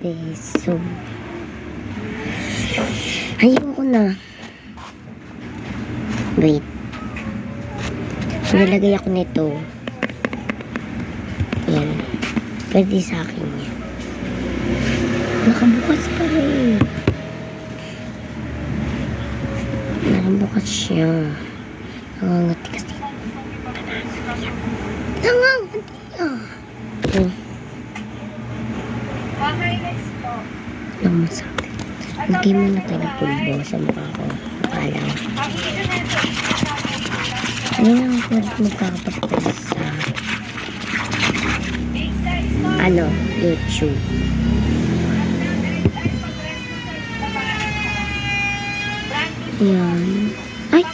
peso. Ayoko na. Wait. Nilagay ako nito. Yan. Pwede sa akin yan. Nakabukas pa rin. Nakabukas siya. Nangangati kasi. Nangangati niya. Ang masakit. Lagay mo na tayo ng pulbo sa mukha ko. Mukha lang. Ngayon ang pwede magkakapagpag sa YouTube. Yan. Ay!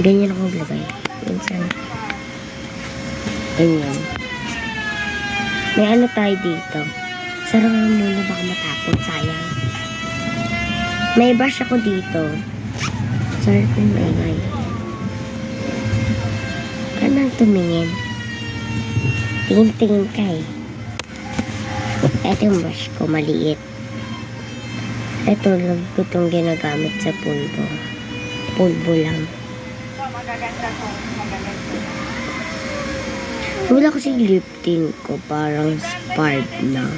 Ganyan ako maglagay. Minsan. Ganyan. May ano tayo dito. Sarangan muna baka matapon. Sayang. May brush ako dito. Sorry kung maingay. Kanang tumingin. Tingin-tingin ka eh. Ito yung brush ko. Maliit. Ito lang ko itong ginagamit sa pulbo. Pulbo lang. Magaganda to. Magaganda. Wala kasi lip tint ko. Parang spark na.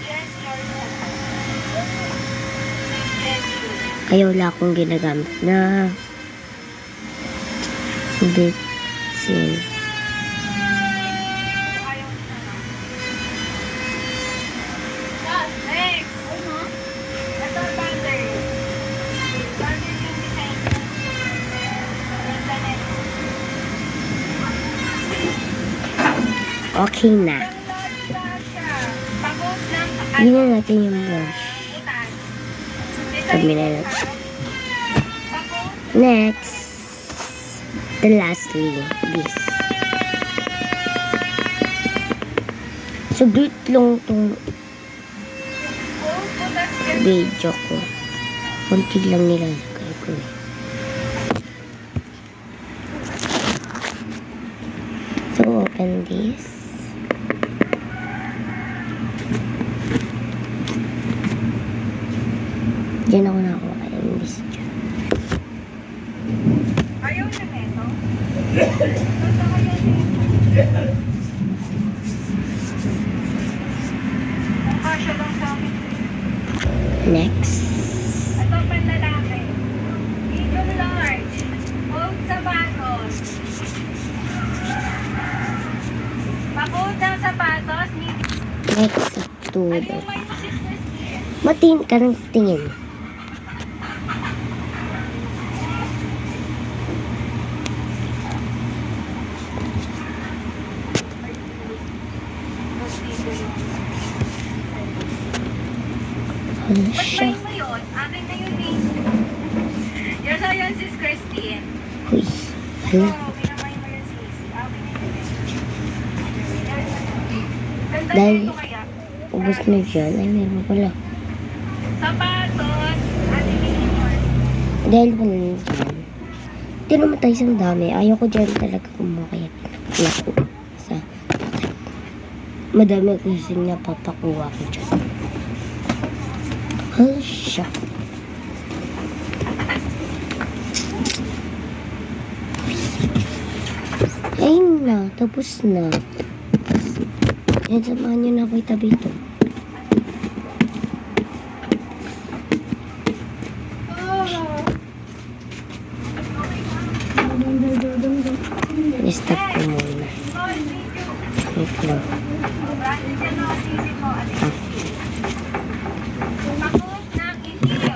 Kaya wala akong ginagamit na lip tint. Okay na. Hindi na natin yung brush. Sabi na natin. Next. The lastly. This. So, great lang itong video ko. Kunti lang nilalagay ko eh. So, open this. Diyan ako nakakuha yung list dyan. Ayaw na neto? Kasya lang sa amin. Next. Ito panlalaki. Medium large. Hold sapatos. Pa-hold ng sapatos. Next. Ito. Ayaw may business. Matiin ka ng tingin. Ano siya? Pag-try mo yun, akin na yun eh. Yan na yan, sis Christine. Uy. Hala. Oo, pinamay mo yun, sis. Akin na yun. Ganda Dahil nito kaya. ubos na dyan. Ay, meron pala. Sapatos, atin na yun. Dahil pala na dyan. Hindi naman tayo sa dami. Ayaw ko dyan talaga kumakayat. Naku. Sa madami kasi napapakuha ko dyan. Hala siya. Ayun na. Tapos na. Yan, samahan nyo na ako itabi ito. I-stop ko muna. Wait lang.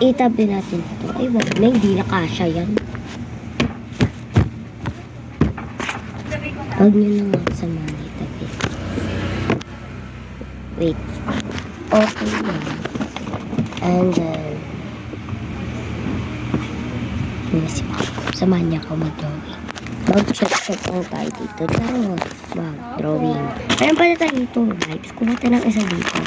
Itabi natin ito. Ay, wag na. Hindi na kasya yan. Huwag nyo na nga sa mga itabi. Wait. Okay na. And then, samahan niya ako mag-drawing. Mag-check lang tayo dito. Tara mag-drawing. Ayan pala tayo itong vibes. Kuha tayo ng isa dito.